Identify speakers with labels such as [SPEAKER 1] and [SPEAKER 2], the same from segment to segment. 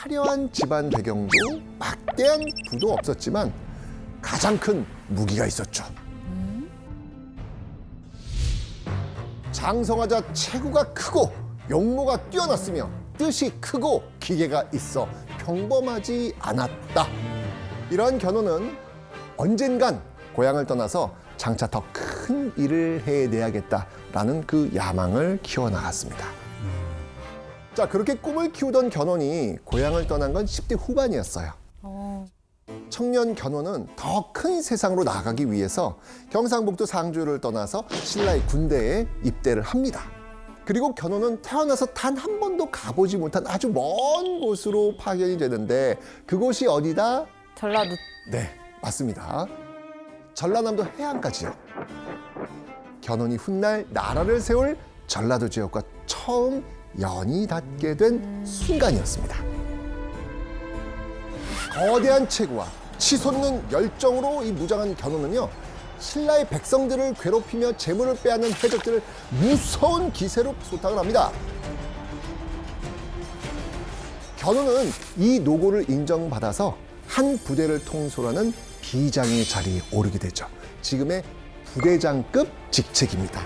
[SPEAKER 1] 화려한 집안 배경도 막대한 부도 없었지만 가장 큰 무기가 있었죠. 장성하자 체구가 크고 용모가 뛰어났으며 뜻이 크고 기계가 있어 평범하지 않았다. 이러한 견훤은 언젠간 고향을 떠나서 장차 더 큰 일을 해내야겠다라는 그 야망을 키워나갔습니다. 자, 그렇게 꿈을 키우던 견훤이 고향을 떠난 건 10대 후반이었어요. 청년 견훤은 더 큰 세상으로 나가기 위해서 경상북도 상주를 떠나서 신라의 군대에 입대를 합니다. 그리고 견훤은 태어나서 단 한 번도 가보지 못한 아주 먼 곳으로 파견이 되는데 그곳이 어디다?
[SPEAKER 2] 전라도.
[SPEAKER 1] 네, 맞습니다. 전라남도 해안가지요. 견훤이 훗날 나라를 세울 전라도 지역과 처음 연이 닿게 된 순간이었습니다. 거대한 체구와 치솟는 열정으로 이 무장한 견훤은요, 신라의 백성들을 괴롭히며 재물을 빼앗는 해적들을 무서운 기세로 소탕을 합니다. 견훤은 이 노고를 인정받아서 한 부대를 통솔하는 비장의 자리에 오르게 되죠. 지금의 부대장급 직책입니다.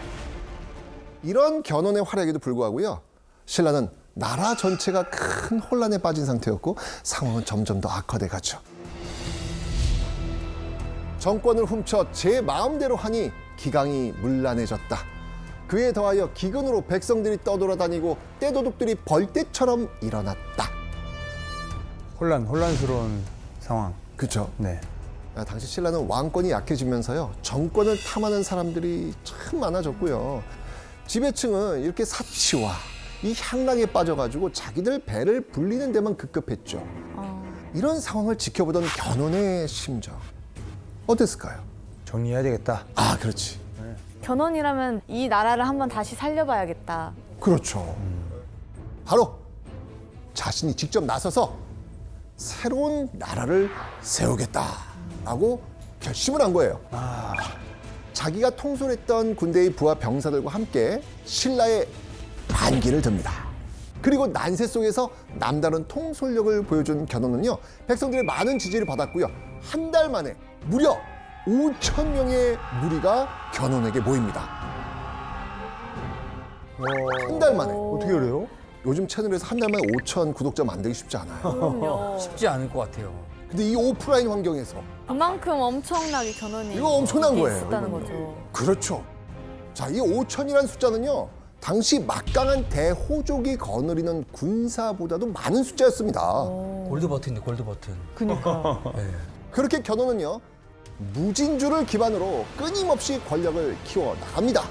[SPEAKER 1] 이런 견훤의 활약에도 불구하고요, 신라는 나라 전체가 큰 혼란에 빠진 상태였고 상황은 점점 더 악화돼 가죠. 정권을 훔쳐 제 마음대로 하니 기강이 문란해졌다. 그에 더하여 기근으로 백성들이 떠돌아다니고 떼도둑들이 벌떼처럼 일어났다.
[SPEAKER 3] 혼란스러운 상황.
[SPEAKER 1] 그렇죠.
[SPEAKER 3] 네.
[SPEAKER 1] 당시 신라는 왕권이 약해지면서요, 정권을 탐하는 사람들이 참 많아졌고요. 지배층은 이렇게 사치와 이 향락에 빠져가지고 자기들 배를 불리는 데만 급급했죠. 이런 상황을 지켜보던 견훤의 심정 어땠을까요?
[SPEAKER 3] 정리해야 되겠다.
[SPEAKER 1] 아, 그렇지.
[SPEAKER 2] 견훤이라면 이 나라를 한번 다시 살려봐야겠다.
[SPEAKER 1] 그렇죠. 바로 자신이 직접 나서서 새로운 나라를 세우겠다라고 결심을 한 거예요. 자기가 통솔했던 군대의 부하 병사들과 함께 신라의 반기를 듭니다. 그리고 난세 속에서 남다른 통솔력을 보여준 견훤은요, 백성들의 많은 지지를 받았고요. 한 달 만에 무려 5천 명의 무리가 견훤에게 모입니다. 한 달 만에.
[SPEAKER 3] 어떻게 그래요?
[SPEAKER 1] 요즘 채널에서 한 달 만에 5천 구독자 만들기 쉽지 않아요.
[SPEAKER 2] 그럼요.
[SPEAKER 4] 쉽지 않을 것 같아요.
[SPEAKER 1] 근데 이 오프라인 환경에서
[SPEAKER 2] 그만큼 엄청나게 견훤이
[SPEAKER 1] 이거 엄청난
[SPEAKER 2] 거기에
[SPEAKER 1] 거예요,
[SPEAKER 2] 있었다는
[SPEAKER 1] 이거는.
[SPEAKER 2] 거죠.
[SPEAKER 1] 그렇죠. 자, 이 5천이라는 숫자는요, 당시 막강한 대호족이 거느리는 군사보다도 많은 숫자였습니다.
[SPEAKER 4] 골드 버튼인데 골드 버튼.
[SPEAKER 2] 그니까.
[SPEAKER 4] 네.
[SPEAKER 1] 그렇게 견훤은요, 무진주를 기반으로 끊임없이 권력을 키워 나갑니다.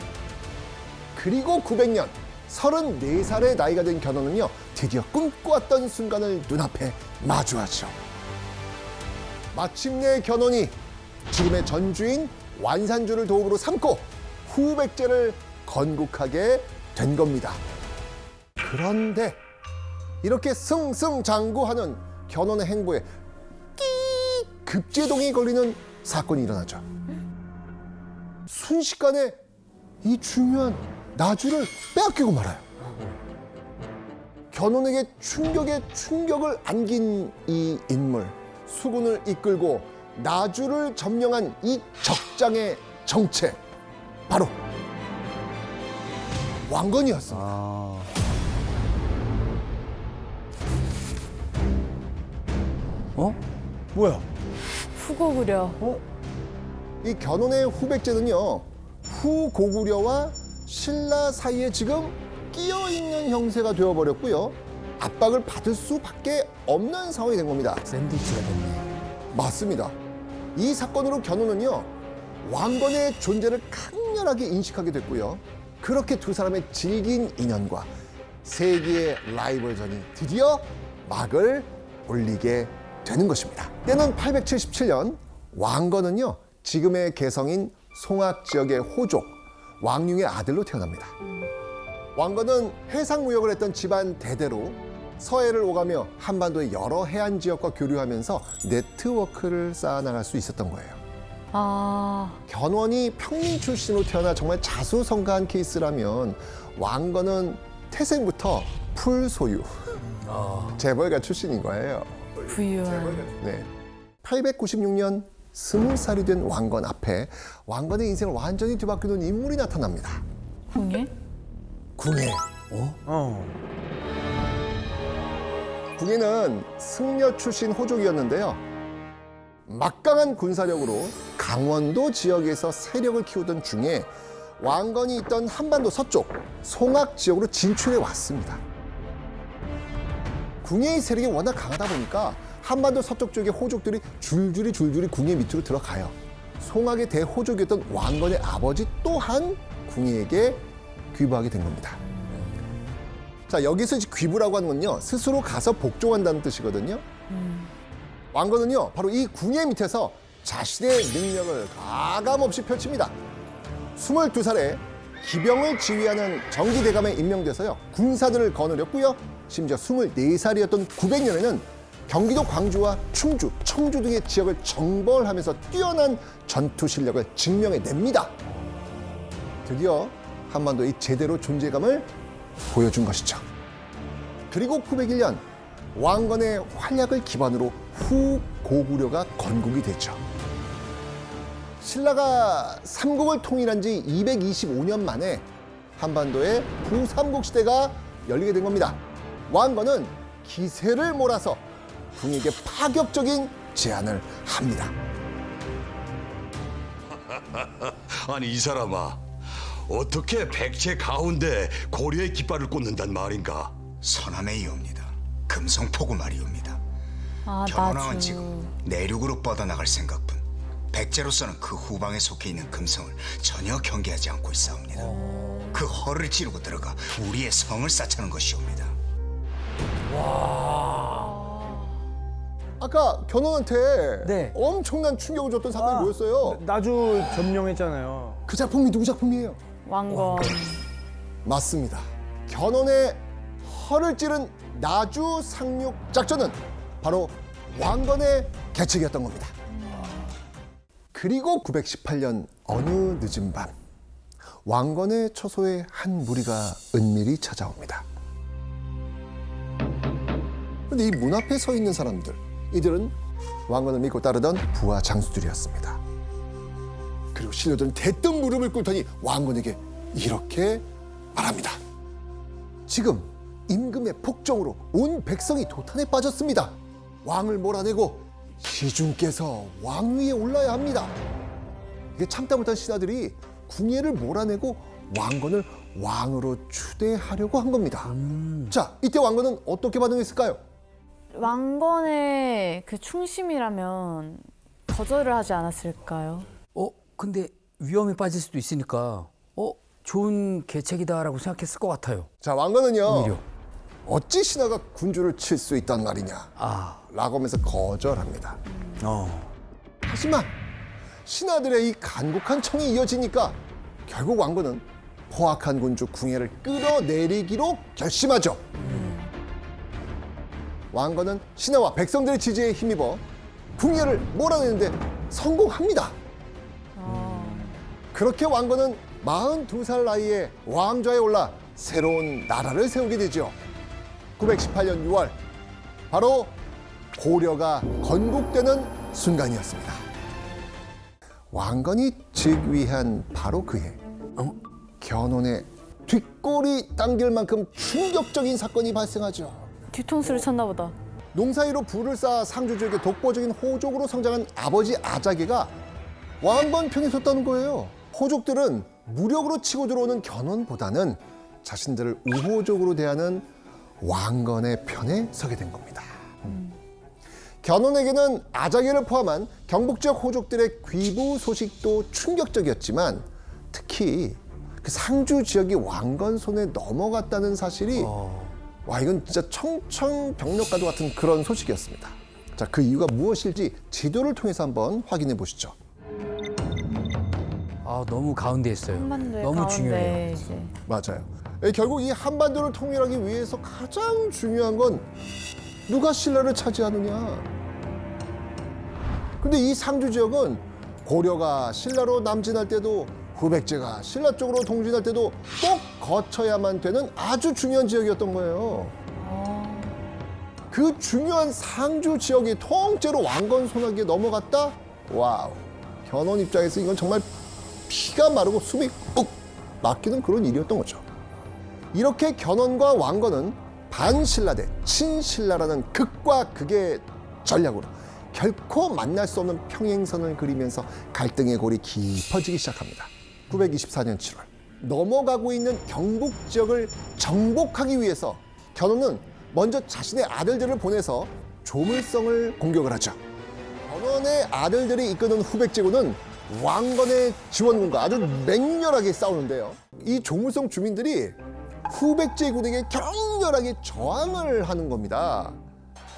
[SPEAKER 1] 그리고 900년, 34살의 나이가 된 견훤은요, 드디어 꿈꿔왔던 순간을 눈앞에 마주하죠. 마침내 견훤이 지금의 전주인 완산주를 도읍으로 삼고 후백제를 건국하게 된 겁니다. 그런데 이렇게 승승장구하는 견훤의 행보에 급제동이 걸리는 사건이 일어나죠. 순식간에 이 중요한 나주를 빼앗기고 말아요. 견훤에게 충격에 충격을 안긴 이 인물, 수군을 이끌고 나주를 점령한 이 적장의 정체, 바로 왕건이었습니다.
[SPEAKER 4] 어?
[SPEAKER 3] 뭐야?
[SPEAKER 2] 후고구려.
[SPEAKER 1] 이 견훤의 후백제는요, 후고구려와 신라 사이에 지금 끼어있는 형세가 되어버렸고요, 압박을 받을 수밖에 없는 상황이 된 겁니다.
[SPEAKER 4] 샌드위치가 됐네.
[SPEAKER 1] 맞습니다. 이 사건으로 견훤은요, 왕건의 존재를 강렬하게 인식하게 됐고요, 그렇게 두 사람의 질긴 인연과 세기의 라이벌전이 드디어 막을 올리게 되는 것입니다. 때는 877년, 왕건은요, 지금의 개성인 송악 지역의 호족 왕융의 아들로 태어납니다. 왕건은 해상무역을 했던 집안 대대로 서해를 오가며 한반도의 여러 해안 지역과 교류하면서 네트워크를 쌓아나갈 수 있었던 거예요. 견훤이 평민 출신으로 태어나 정말 자수성가한 케이스라면 왕건은 태생부터 풀 소유, 재벌가 출신인 거예요.
[SPEAKER 2] 부유한.
[SPEAKER 1] 네. 896년 20살이 된 왕건 앞에 왕건의 인생을 완전히 뒤바꾸는 인물이 나타납니다.
[SPEAKER 2] 궁예?
[SPEAKER 1] 궁예.
[SPEAKER 3] 어.
[SPEAKER 1] 궁예는 승려 출신 호족이었는데요. 막강한 군사력으로 강원도 지역에서 세력을 키우던 중에 왕건이 있던 한반도 서쪽 송악 지역으로 진출해 왔습니다. 궁예의 세력이 워낙 강하다 보니까 한반도 서쪽 쪽의 호족들이 줄줄이 궁예 밑으로 들어가요. 송악의 대호족이었던 왕건의 아버지 또한 궁예에게 귀부하게 된 겁니다. 자, 여기서 이제 귀부라고 하는 건요, 스스로 가서 복종한다는 뜻이거든요. 왕건은요, 바로 이 궁예 밑에서 자신의 능력을 가감없이 펼칩니다. 22살에 기병을 지휘하는 정기대감에 임명돼서요, 군사들을 거느렸고요. 심지어 24살이었던 900년에는 경기도 광주와 충주, 청주 등의 지역을 정벌하면서 뛰어난 전투 실력을 증명해냅니다. 드디어 한반도의 제대로 존재감을 보여준 것이죠. 그리고 901년 왕건의 활약을 기반으로 후고구려가 건국이 됐죠. 신라가 삼국을 통일한 지 225년 만에 한반도의 부삼국 시대가 열리게 된 겁니다. 왕건은 기세를 몰아서 궁에게 파격적인 제안을 합니다.
[SPEAKER 5] 아니 이 사람아, 어떻게 백제 가운데 고려의 깃발을 꽂는단 말인가?
[SPEAKER 6] 서남의 이옵니다. 금성포구 말이옵니다.
[SPEAKER 2] 아,
[SPEAKER 6] 견원왕은
[SPEAKER 2] 나주.
[SPEAKER 6] 지금 내륙으로 뻗어나갈 생각뿐 백제로서는 그 후방에 속해 있는 금성을 전혀 경계하지 않고 있사옵니다. 그 허를 찌르고 들어가 우리의 성을 쌓자는 것이옵니다.
[SPEAKER 1] 아까 견훤한테
[SPEAKER 4] 네.
[SPEAKER 1] 엄청난 충격을 줬던 사건이 뭐였어요?
[SPEAKER 3] 나주 점령했잖아요.
[SPEAKER 1] 그 작품이 누구 작품이에요?
[SPEAKER 2] 왕건.
[SPEAKER 1] 맞습니다. 견훤의 허를 찌른 나주 상륙 작전은 바로 왕건의 계책이었던 겁니다. 그리고 918년 어느 늦은 밤, 왕건의 처소에 한 무리가 은밀히 찾아옵니다. 그런데 이 문 앞에 서 있는 사람들, 이들은 왕건을 믿고 따르던 부하 장수들이었습니다. 그리고 신료들은 대뜸 무릎을 꿇더니 왕건에게 이렇게 말합니다. 지금 임금의 폭정으로 온 백성이 도탄에 빠졌습니다. 왕을 몰아내고 시중께서 왕위에 올라야 합니다. 이게 참다 못한 신하들이 궁예를 몰아내고 왕건을 왕으로 추대하려고 한 겁니다. 자, 이때 왕건은 어떻게 반응했을까요?
[SPEAKER 2] 왕건의 그 충심이라면 거절을 하지 않았을까요?
[SPEAKER 4] 근데 위험에 빠질 수도 있으니까 좋은 계책이다라고 생각했을 것 같아요.
[SPEAKER 1] 자, 왕건은요,
[SPEAKER 4] 오히려.
[SPEAKER 1] 어찌 신하가 군주를 칠 수 있단 말이냐 라고 하면서 거절합니다. 하지만 신하들의 이 간곡한 청이 이어지니까 결국 왕건은 포악한 군주 궁예를 끌어내리기로 결심하죠. 왕건은 신하와 백성들의 지지에 힘입어 궁예를 몰아내는데 성공합니다. 그렇게 왕건은 42살 나이에 왕좌에 올라 새로운 나라를 세우게 되죠. 918년 6월, 바로 고려가 건국되는 순간이었습니다. 왕건이 즉위한 바로 그해, 견훤의 뒷골이 당길 만큼 충격적인 사건이 발생하죠.
[SPEAKER 2] 뒤통수를 쳤나 보다.
[SPEAKER 1] 농사일로 부를 쌓아 상주 지역의 독보적인 호족으로 성장한 아버지 아자개가 왕건 편에 섰다는 거예요. 호족들은 무력으로 치고 들어오는 견훤보다는 자신들을 우호적으로 대하는 왕건의 편에 서게 된 겁니다. 견훤에게는 아자개를 포함한 경북 지역 호족들의 귀부 소식도 충격적이었지만 특히 그 상주 지역이 왕건 손에 넘어갔다는 사실이 와, 이건 진짜 청천벽력과도 같은 그런 소식이었습니다. 자, 그 이유가 무엇일지 지도를 통해서 한번 확인해 보시죠.
[SPEAKER 4] 너무 가운데 있어요.
[SPEAKER 2] 한반도의
[SPEAKER 4] 너무
[SPEAKER 2] 가운데
[SPEAKER 4] 중요해요.
[SPEAKER 2] 이제.
[SPEAKER 1] 맞아요. 결국 이 한반도를 통일하기 위해서 가장 중요한 건 누가 신라를 차지하느냐. 근데 이 상주 지역은 고려가 신라로 남진할 때도 후백제가 신라 쪽으로 동진할 때도 꼭 거쳐야만 되는 아주 중요한 지역이었던 거예요. 그 중요한 상주 지역이 통째로 왕건 손아귀에 넘어갔다? 와우. 견훤 입장에서 이건 정말 피가 마르고 숨이 욱 막히는 그런 일이었던 거죠. 이렇게 견훤과 왕건은 반신라 대 친신라라는 극과 극의 전략으로 결코 만날 수 없는 평행선을 그리면서 갈등의 골이 깊어지기 시작합니다. 924년 7월 넘어가고 있는 경북 지역을 정복하기 위해서 견훤은 먼저 자신의 아들들을 보내서 조물성을 공격을 하죠. 견훤의 아들들이 이끄는 후백제군은 왕건의 지원군과 아주 맹렬하게 싸우는데요. 이 조물성 주민들이 후백제군에게 격렬하게 저항을 하는 겁니다.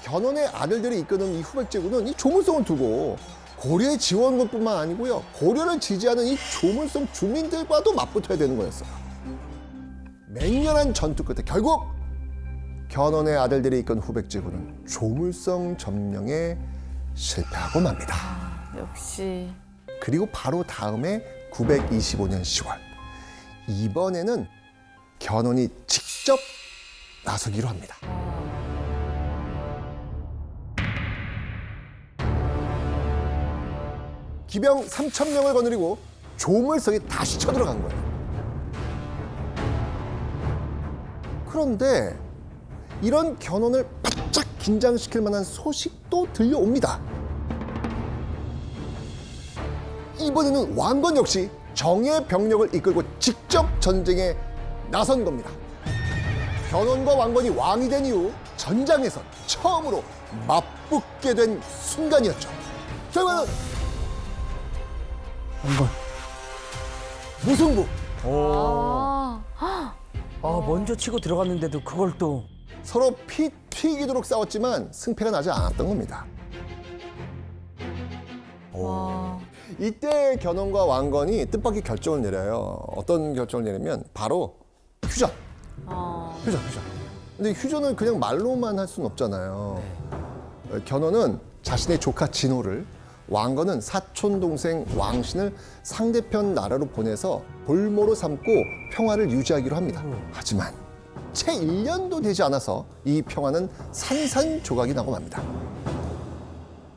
[SPEAKER 1] 견훤의 아들들이 이끄는 이 후백제군은 이 조물성을 두고 고려의 지원군뿐만 아니고요, 고려를 지지하는 이 조물성 주민들과도 맞붙어야 되는 거였어요. 맹렬한 전투 끝에 결국 견훤의 아들들이 이끈 후백제군은 조물성 점령에 실패하고 맙니다.
[SPEAKER 2] 역시.
[SPEAKER 1] 그리고 바로 다음에 925년 10월 이번에는 견훤이 직접 나서기로 합니다. 기병 3,000명을 거느리고 조물성에 다시 쳐들어간 거예요. 그런데 이런 견훤을 바짝 긴장시킬 만한 소식도 들려옵니다. 이번에는 왕건 역시 정예 병력을 이끌고 직접 전쟁에 나선 겁니다. 견훤과 왕건이 왕이 된 이후 전장에서 처음으로 맞붙게 된 순간이었죠. 결과는
[SPEAKER 3] 왕건.
[SPEAKER 1] 무승부.
[SPEAKER 4] 먼저 치고 들어갔는데도 그걸 또
[SPEAKER 1] 서로 피 튀기도록 싸웠지만 승패가 나지 않았던 겁니다.
[SPEAKER 2] 와.
[SPEAKER 1] 이때 견훤과 왕건이 뜻밖의 결정을 내려요. 어떤 결정을 내냐면 바로 휴전. 휴전. 근데 휴전을 그냥 말로만 할 수는 없잖아요. 견훤은 자신의 조카 진호를, 왕건은 사촌 동생 왕신을 상대편 나라로 보내서 볼모로 삼고 평화를 유지하기로 합니다. 하지만 채 1년도 되지 않아서 이 평화는 산산조각이 나고 맙니다.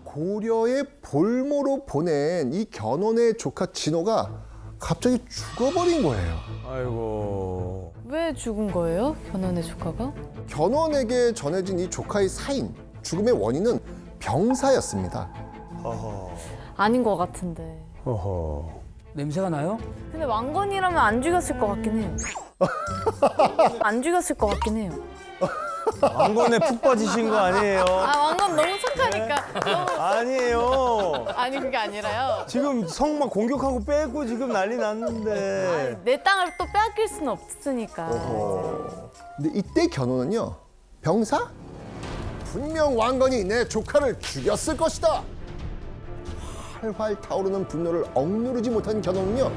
[SPEAKER 1] 고려의 볼모로 보낸 이 견훤의 조카 진호가 갑자기 죽어버린 거예요.
[SPEAKER 3] 아이고.
[SPEAKER 2] 왜 죽은 거예요? 견훤의 조카가?
[SPEAKER 1] 견훤에게 전해진 이 조카의 사인, 죽음의 원인은 병사였습니다.
[SPEAKER 3] 허허.
[SPEAKER 2] 아닌 것 같은데.
[SPEAKER 3] 허허.
[SPEAKER 4] 냄새가 나요?
[SPEAKER 2] 근데 왕건이라면 안 죽였을 것 같긴 해요. 안 죽였을 것 같긴 해요.
[SPEAKER 3] 왕건에 푹 빠지신 거 아니에요?
[SPEAKER 2] 아, 왕건 너무 착하니까. 너무...
[SPEAKER 3] 아니에요.
[SPEAKER 2] 아니, 그게 아니라요.
[SPEAKER 3] 지금 성막 공격하고 뺏고 지금 난리 났는데.
[SPEAKER 2] 내 땅을 또 빼앗길 수는 없으니까.
[SPEAKER 1] 근데 이때 견훤은요, 병사? 분명 왕건이 내 조카를 죽였을 것이다. 활활 타오르는 분노를 억누르지 못한 견훤은요,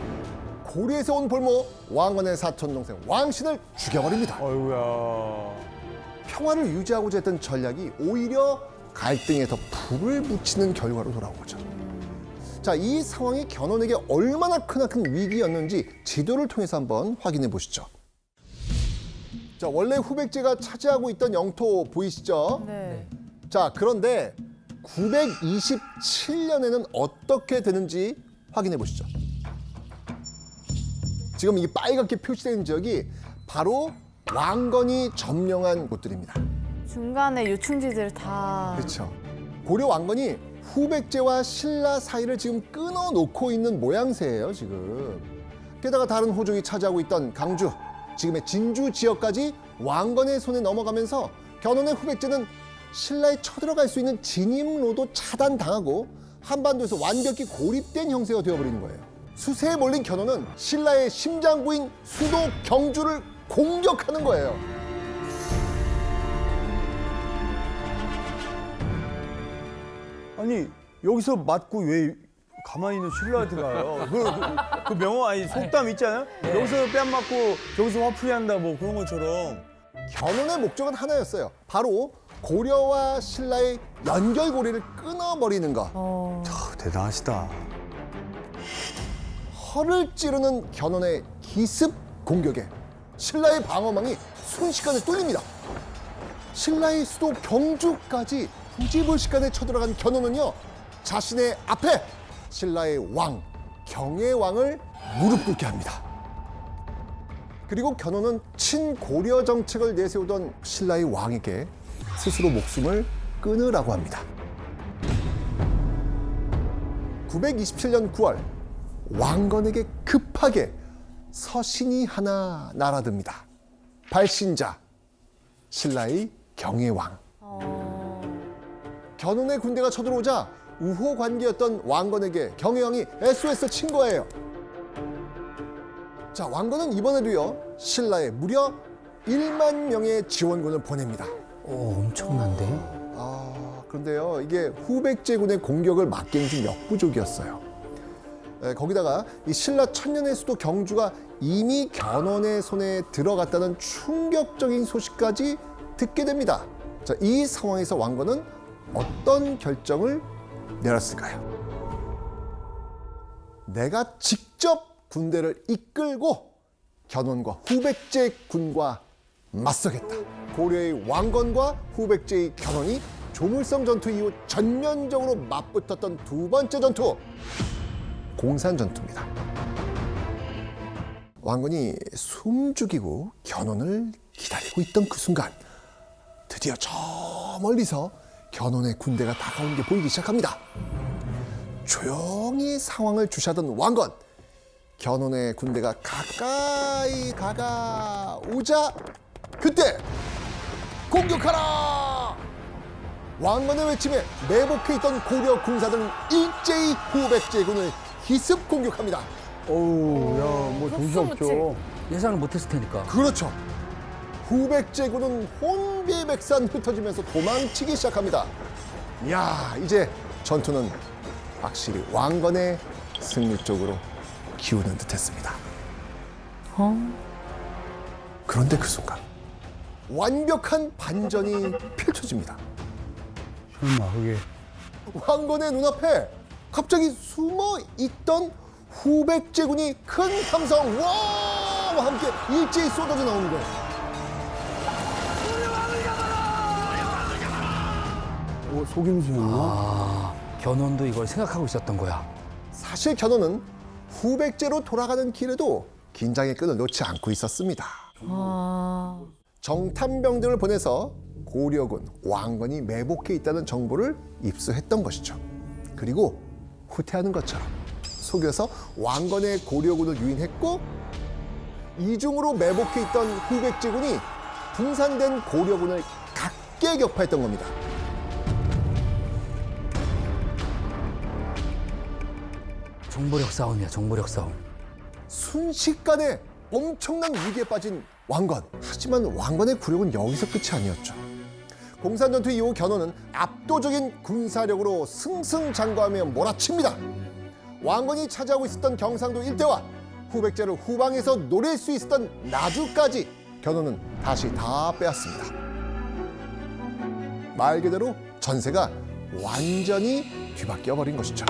[SPEAKER 1] 고려에서 온 볼모 왕건의 사촌 동생 왕신을 죽여버립니다.
[SPEAKER 3] 아이고야.
[SPEAKER 1] 평화를 유지하고자 했던 전략이 오히려 갈등에 더 불을 붙이는 결과로 돌아온 거죠. 자, 이 상황이 견훤에게 얼마나 크나큰 위기였는지 지도를 통해서 한번 확인해 보시죠. 자, 원래 후백제가 차지하고 있던 영토 보이시죠?
[SPEAKER 2] 네.
[SPEAKER 1] 자, 그런데 927년에는 어떻게 되는지 확인해 보시죠. 지금 이 빨갛게 표시된 지역이 바로 왕건이 점령한 곳들입니다.
[SPEAKER 2] 중간에 유충지들 다.
[SPEAKER 1] 그렇죠. 고려 왕건이 후백제와 신라 사이를 지금 끊어놓고 있는 모양새예요, 지금. 게다가 다른 호족이 차지하고 있던 강주, 지금의 진주 지역까지 왕건의 손에 넘어가면서 견훤의 후백제는 신라에 쳐들어갈 수 있는 진입로도 차단당하고 한반도에서 완벽히 고립된 형세가 되어버리는 거예요. 수세에 몰린 견훤은 신라의 심장부인 수도 경주를 공격하는 거예요.
[SPEAKER 3] 아니 여기서 맞고 왜 가만히 있는 신라한테 가요? 그 명호 아니 속담 있잖아요. 여기서 뺨 맞고 저기서 화풀이 한다 뭐 그런 것처럼.
[SPEAKER 1] 견훤의 목적은 하나였어요. 바로 고려와 신라의 연결고리를 끊어버리는 것.
[SPEAKER 3] 대단하시다.
[SPEAKER 1] 허를 찌르는 견훤의 기습 공격에 신라의 방어망이 순식간에 뚫립니다. 신라의 수도 경주까지 부지불식간에 쳐들어간 견훤은요, 자신의 앞에 신라의 왕 경혜왕을 무릎 꿇게 합니다. 그리고 견훤은 친고려 정책을 내세우던 신라의 왕에게 스스로 목숨을 끊으라고 합니다. 927년 9월 왕건에게 급하게 서신이 하나 날아듭니다. 발신자 신라의 경혜왕. 견훤의 군대가 쳐들어오자 우호 관계였던 왕건에게 경혜왕이 SOS 친 거예요. 자, 왕건은 이번에도요, 신라에 무려 1만 명의 지원군을 보냅니다.
[SPEAKER 4] 엄청난데?
[SPEAKER 1] 그런데요, 이게 후백제군의 공격을 막기엔 좀 역부족이었어요. 거기다가 이 신라 천년의 수도 경주가 이미 견훤의 손에 들어갔다는 충격적인 소식까지 듣게 됩니다. 자, 이 상황에서 왕건은 어떤 결정을 내렸을까요? 내가 직접 군대를 이끌고 견훤과 후백제 군과 맞서겠다. 고려의 왕건과 후백제의 견훤이 조물성 전투 이후 전면적으로 맞붙었던 두 번째 전투, 공산 전투입니다. 왕건이 숨죽이고 견훤을 기다리고 있던 그 순간 드디어 저 멀리서 견훤의 군대가 다가온 게 보이기 시작합니다. 조용히 상황을 주시하던 왕건, 견훤의 군대가 가까이 다가오자 그때 공격하라! 왕건의 외침에 매복해 있던 고려 군사들은 일제히 후백제군을 기습 공격합니다.
[SPEAKER 3] 어우, 야, 뭐 정신없죠.
[SPEAKER 4] 예상을 못했을 테니까.
[SPEAKER 1] 그렇죠. 후백제군은 혼비백산 흩어지면서 도망치기 시작합니다. 이야, 이제 전투는 확실히 왕건의 승리 쪽으로 기우는 듯했습니다. 그런데 그 순간 완벽한 반전이 펼쳐집니다.
[SPEAKER 3] 설마 그게
[SPEAKER 1] 왕건의 눈앞에 갑자기 숨어 있던 후백제군이 큰 함성 와와 함께 일제히 쏟아져 나오는 거예요.
[SPEAKER 3] 속임수였나?
[SPEAKER 4] 견훤도 이걸 생각하고 있었던 거야.
[SPEAKER 1] 사실 견훤은 후백제로 돌아가는 길에도 긴장의 끈을 놓지 않고 있었습니다. 정탐병들을 보내서 고려군 왕건이 매복해 있다는 정보를 입수했던 것이죠. 그리고 후퇴하는 것처럼 속여서 왕건의 고려군을 유인했고, 이중으로 매복해 있던 후백제군이 분산된 고려군을 각계격파했던 겁니다.
[SPEAKER 4] 정보력 싸움이야, 정보력 싸움.
[SPEAKER 1] 순식간에 엄청난 위기에 빠진 왕건. 하지만 왕건의 굴욕은 여기서 끝이 아니었죠. 공산전투 이후 견훤은 압도적인 군사력으로 승승장구하며 몰아칩니다. 왕건이 차지하고 있었던 경상도 일대와 후백제를 후방에서 노릴 수 있었던 나주까지 견훤은 다시 다 빼앗습니다. 말 그대로 전세가 완전히 뒤바뀌어 버린 것이죠.